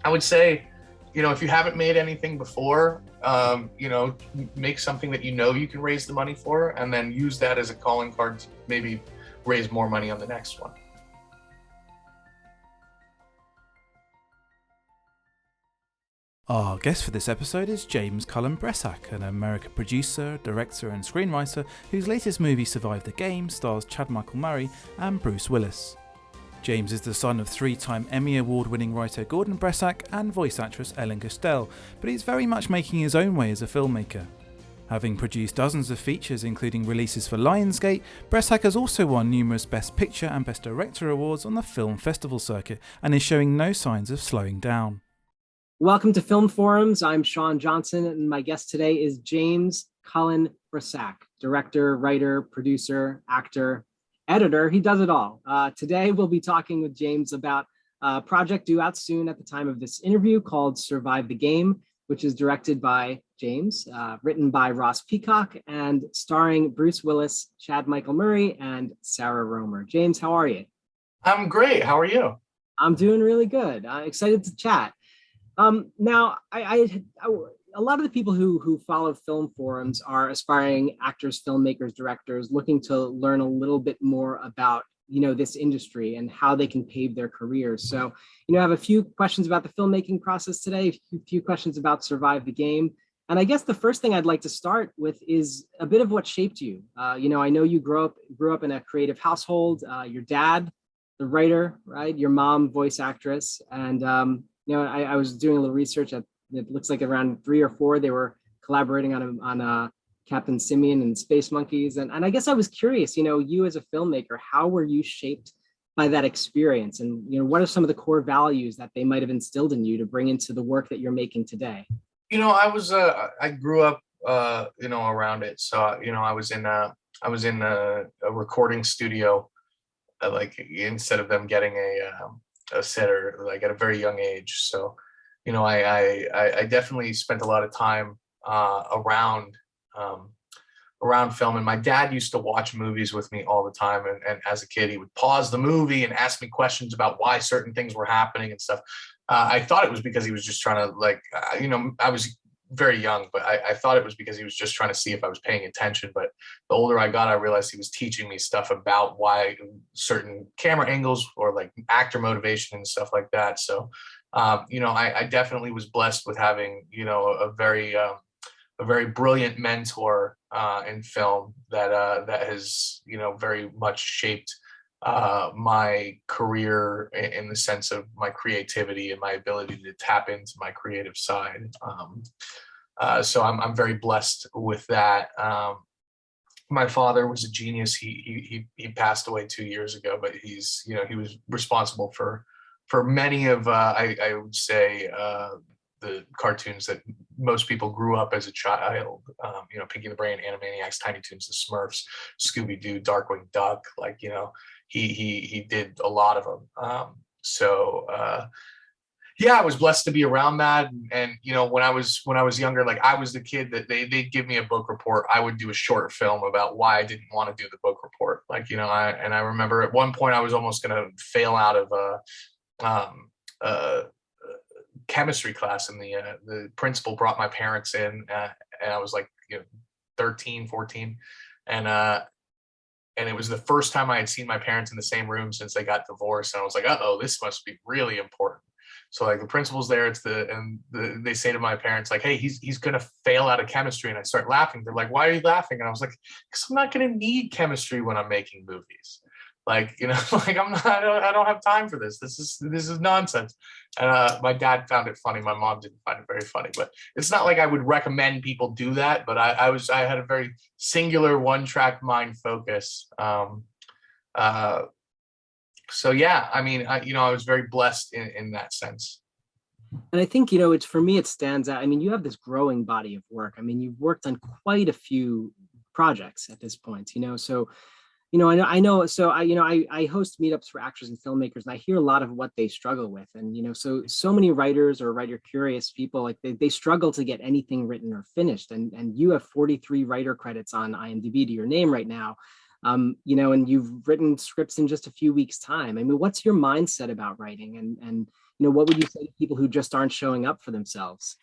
I would say, if you haven't made anything before, make something that you can raise the money for, and then use that as a calling card to maybe raise more money on the next one. Our guest for this episode is James Cullen Bressack, an American producer, director and screenwriter whose latest movie Survive the Game stars Chad Michael Murray and Bruce Willis. James is the son of three-time Emmy-award winning writer Gordon Bressack and voice actress Ellen Gerstell, but he's very much making his own way as a filmmaker. Having produced dozens of features including releases for Lionsgate, Bressack has also won numerous Best Picture and Best Director awards on the film festival circuit and is showing no signs of slowing down. Welcome to Film Forums. I'm Sean Johnson, and my guest today is James Cullen Bressack, director, writer, producer, actor, editor. He does it all. Today, we'll be talking with James about a project due out soon at the time of this interview called Survive the Game, which is directed by James, written by Ross Peacock, and starring Bruce Willis, Chad Michael Murray, and Sarah Romer. James, how are you? I'm great. How are you? I'm doing really good. Excited to chat. Now, a lot of the people who follow film forums are aspiring actors, filmmakers, directors, looking to learn a little bit more about, this industry and how they can pave their careers. So, I have a few questions about the filmmaking process today, a few questions about Survive the Game. And I guess the first thing I'd like to start with is a bit of what shaped you. I know you grew up in a creative household, your dad, the writer, right? Your mom, voice actress. And, I was doing a little research. It looks like around 3 or 4, they were collaborating on Captain Simian and Space Monkeys. And I guess I was curious, you as a filmmaker, how were you shaped by that experience? And, what are some of the core values that they might have instilled in you to bring into the work that you're making today? I grew up, around it. So, I was in a recording studio, instead of them getting a sitter, like at a very young age. So, I definitely spent a lot of time around film. And my dad used to watch movies with me all the time. And as a kid, he would pause the movie and ask me questions about why certain things were happening and stuff. I thought it was because he was just trying to I was very young, but I thought it was because he was just trying to see if I was paying attention. But the older I got, I realized he was teaching me stuff about why certain camera angles or like actor motivation and stuff like that. So, I definitely was blessed with having, a very brilliant mentor in film that has, very much shaped my career in the sense of my creativity and my ability to tap into my creative side. So I'm very blessed with that. My father was a genius. He passed away 2 years ago, but he was responsible for many of I would say the cartoons that most people grew up as a child. Pinky and the Brain, Animaniacs, Tiny Toons, The Smurfs, Scooby-Doo, Darkwing Duck. He did a lot of them. I was blessed to be around that. And when I was younger, I was the kid that they'd give me a book report. I would do a short film about why I didn't want to do the book report. I remember at one point I was almost going to fail out of chemistry class, and the principal brought my parents in, and I was 13, 14. And it was the first time I had seen my parents in the same room since they got divorced. And I was like, uh-oh, this must be really important. So the principal's there, they say to my parents, hey, he's going to fail out of chemistry. And I start laughing. They're like, why are you laughing? And I was like, because I'm not going to need chemistry when I'm making movies. I don't have time for this. This is nonsense. And my dad found it funny. My mom didn't find it very funny, but it's not like I would recommend people do that. But I had a very singular one-track mind focus. So yeah, I was very blessed in that sense. And I think, it's, for me, it stands out. You have this growing body of work. You've worked on quite a few projects at this point, so, I know. So I host meetups for actors and filmmakers, and I hear a lot of what they struggle with. And, so many writers or writer curious people, they struggle to get anything written or finished. And you have 43 writer credits on IMDb to your name right now. And you've written scripts in just a few weeks' time. What's your mindset about writing? And what would you say to people who just aren't showing up for themselves?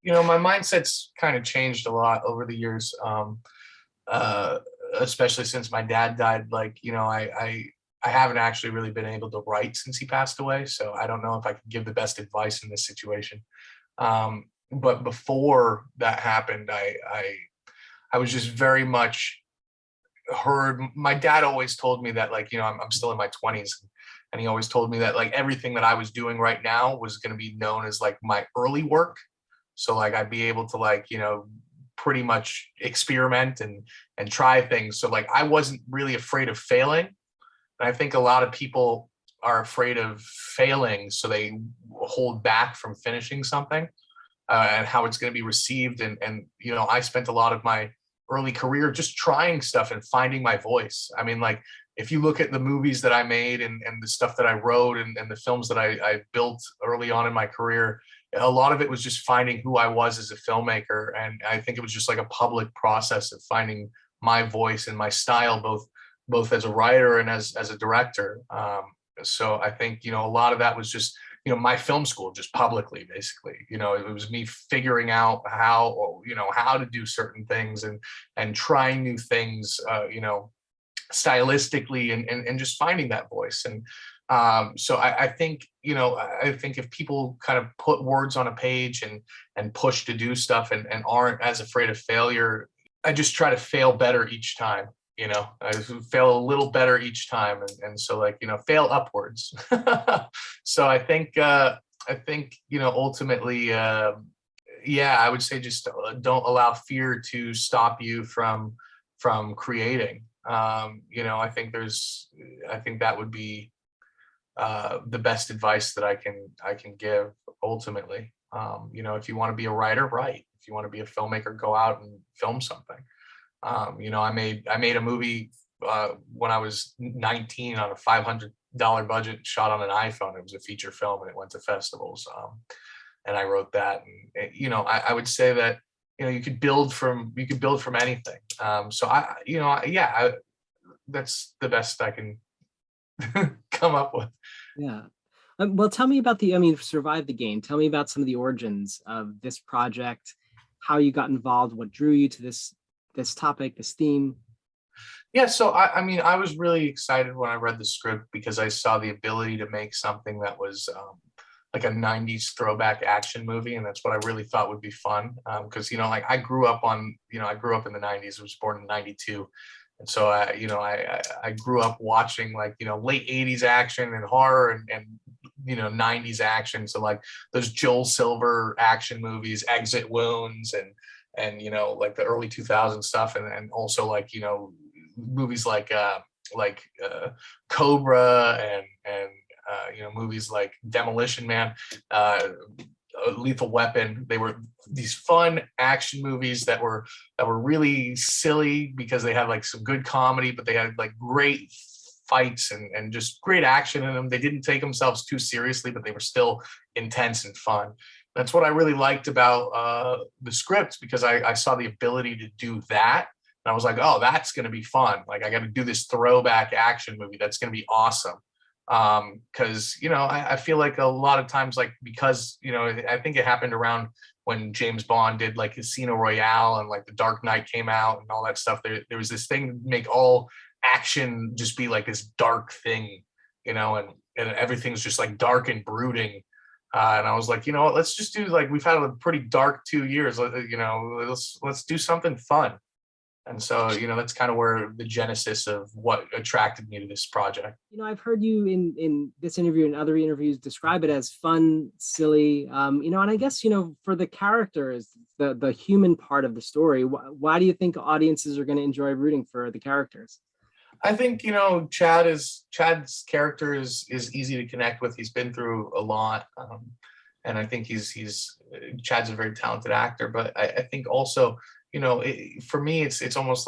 My mindset's kind of changed a lot over the years, uh, especially since my dad died. I haven't actually really been able to write since he passed away, so I don't know if I could give the best advice in this situation. But before that happened, I was just very much heard. My dad always told me that, I'm still in my 20s, and he always told me that everything that I was doing right now was going to be known as my early work. So I'd be able to pretty much experiment and try things. So I wasn't really afraid of failing. And I think a lot of people are afraid of failing, so they hold back from finishing something, and how it's going to be received. And I spent a lot of my early career just trying stuff and finding my voice. I mean, if you look at the movies that I made and the stuff that I wrote and the films that I built early on in my career, a lot of it was just finding who I was as a filmmaker. And I think it was just a public process of finding my voice and my style, both as a writer and as a director. So I think, a lot of that was just, my film school, just publicly, basically. It was me figuring out how to do certain things and trying new things, stylistically and just finding that voice. And so I think, I think if people kind of put words on a page and push to do stuff and aren't as afraid of failure, I just try to fail better each time. I fail a little better each time. And so fail upwards. So I think, ultimately, I would say just don't allow fear to stop you from creating. I think that would be the best advice that I can give ultimately. If you want to be a writer, write. If you want to be a filmmaker, go out and film something. I made a movie when I was 19 on a $500 budget, shot on an iPhone. It was a feature film, and it went to festivals. And I wrote that. And I would say that you could build from anything. That's the best I can come up with. Yeah. Well, tell me about Survive the Game. Tell me about some of the origins of this project, how you got involved, what drew you to this topic, this theme. Yeah, so I was really excited when I read the script because I saw the ability to make something that was like a 90s throwback action movie, and that's what I really thought would be fun. Because I grew up in the 90s. I was born in 92. And so I grew up watching late 80s action and horror and 90s action. So those Joel Silver action movies, Exit Wounds, and the early 2000s stuff, and also movies like Cobra and movies like Demolition Man, Lethal Weapon. They were these fun action movies that were really silly because they had some good comedy, but they had great fights and just great action in them. They didn't take themselves too seriously, but they were still intense and fun. That's what I really liked about the script, because I saw the ability to do that. And I was like, oh, that's going to be fun. I got to do this throwback action movie. That's going to be awesome. Because, I feel like a lot of times, because, I think it happened around when James Bond did Casino Royale and The Dark Knight came out and all that stuff. There was this thing to make all action just be this dark thing, and everything's just dark and brooding. And I was like, what, let's just do we've had a pretty dark 2 years, let's do something fun. And so, that's kind of where the genesis of what attracted me to this project. I've heard you in this interview and other interviews describe it as fun, silly, and I guess, for the characters, the human part of the story, why do you think audiences are going to enjoy rooting for the characters? I think, Chad's character is easy to connect with. He's been through a lot. And I think Chad's a very talented actor, but I think also, for me, it's almost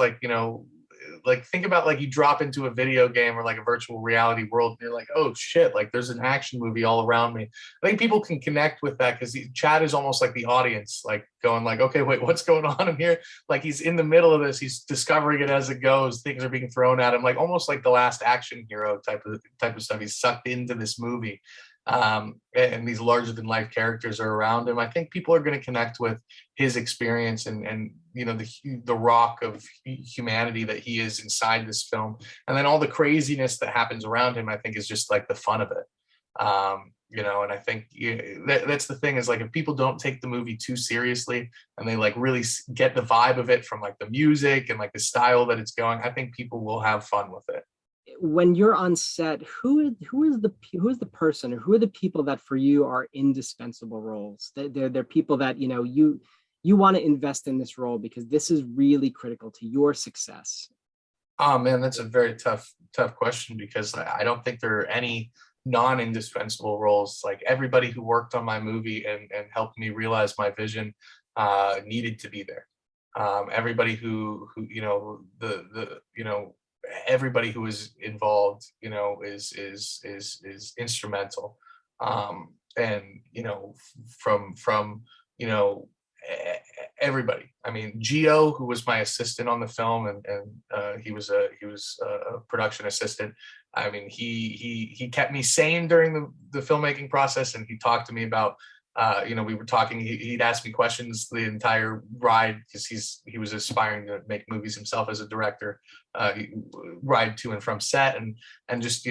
think about you drop into a video game or a virtual reality world, and you're like, oh shit, there's an action movie all around me. I think people can connect with that because Chad is almost like the audience, going okay, wait, what's going on in here? He's in the middle of this, he's discovering it as it goes, things are being thrown at him, almost like the Last Action Hero type of stuff. He's sucked into this movie. and these larger than life characters are around him, I think people are going to connect with his experience and the rock of humanity that he is inside this film, and then all the craziness that happens around him. I think is just like the fun of it. And I think that's the thing is like, if people don't take the movie too seriously and they like really get the vibe of it from like the music and like the style that it's going, I think people will have fun with it. When you're on set, who is the person, or who are the people that for you are indispensable roles? They're people that you want to invest in this role because this is really critical to your success. Oh man, that's a very tough question, because I don't think there are any non-indispensable roles. Like, everybody who worked on my movie and helped me realize my vision needed to be there. Everybody who everybody who was involved, is instrumental. And from everybody. I mean, Gio, who was my assistant on the film, and he was a production assistant. I mean, he kept me sane during the filmmaking process, and he talked to me about, we were talking. He'd ask me questions the entire ride, because he was aspiring to make movies himself as a director. Ride to and from set, and just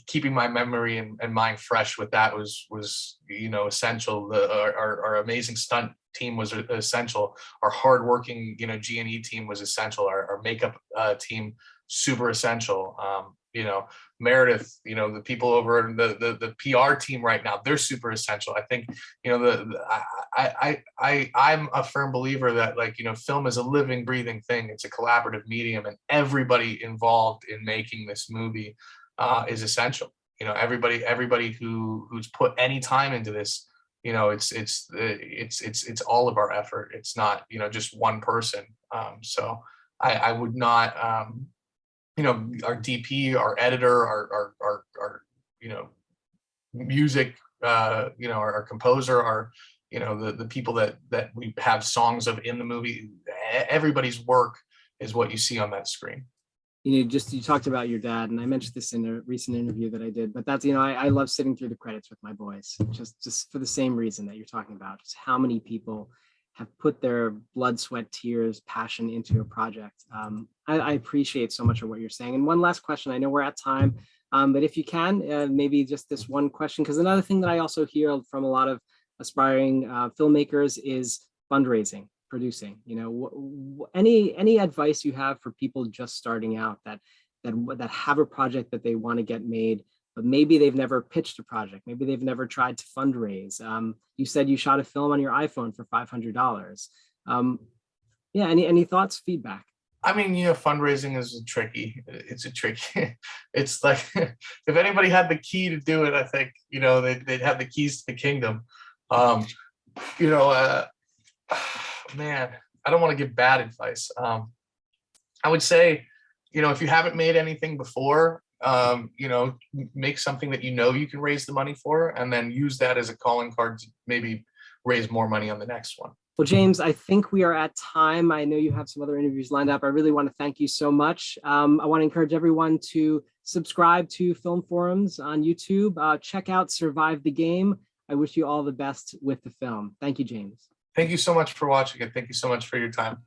keeping my memory and mind fresh with that was essential. Our amazing stunt team was essential. Our hardworking G&E team was essential. Our makeup team, super essential. Meredith, the people over the PR team right now, they're super essential. I think I'm a firm believer that film is a living, breathing thing. It's a collaborative medium, and everybody involved in making this movie is essential. Everybody who's put any time into this, it's all of our effort. It's not just one person. So I would not our DP, our editor, our music, our composer, our the people that we have songs of in the movie. Everybody's work is what you see on that screen. You talked about your dad, and I mentioned this in a recent interview that I did, but that's I love sitting through the credits with my boys, just for the same reason that you're talking about, just how many people have put their blood, sweat, tears, passion into a project. I appreciate so much of what you're saying. And one last question, I know we're at time, but if you can, maybe just this one question, because another thing that I also hear from a lot of aspiring filmmakers is fundraising, producing. Any advice you have for people just starting out that have a project that they want to get made, but maybe they've never pitched a project. Maybe they've never tried to fundraise. You said you shot a film on your iPhone for $500. Any thoughts, feedback? I mean, fundraising is tricky. It's like, if anybody had the key to do it, I think, they'd have the keys to the kingdom. Man, I don't want to give bad advice. I would say, if you haven't made anything before, make something that you can raise the money for, and then use that as a calling card to maybe raise more money on the next one. Well, James, I think we are at time. I know you have some other interviews lined up. I really want to thank you so much. I want to encourage everyone to subscribe to Film Forums on YouTube. Check out Survive the Game. I wish you all the best with the film. Thank you, James. Thank you so much for watching it. Thank you so much for your time.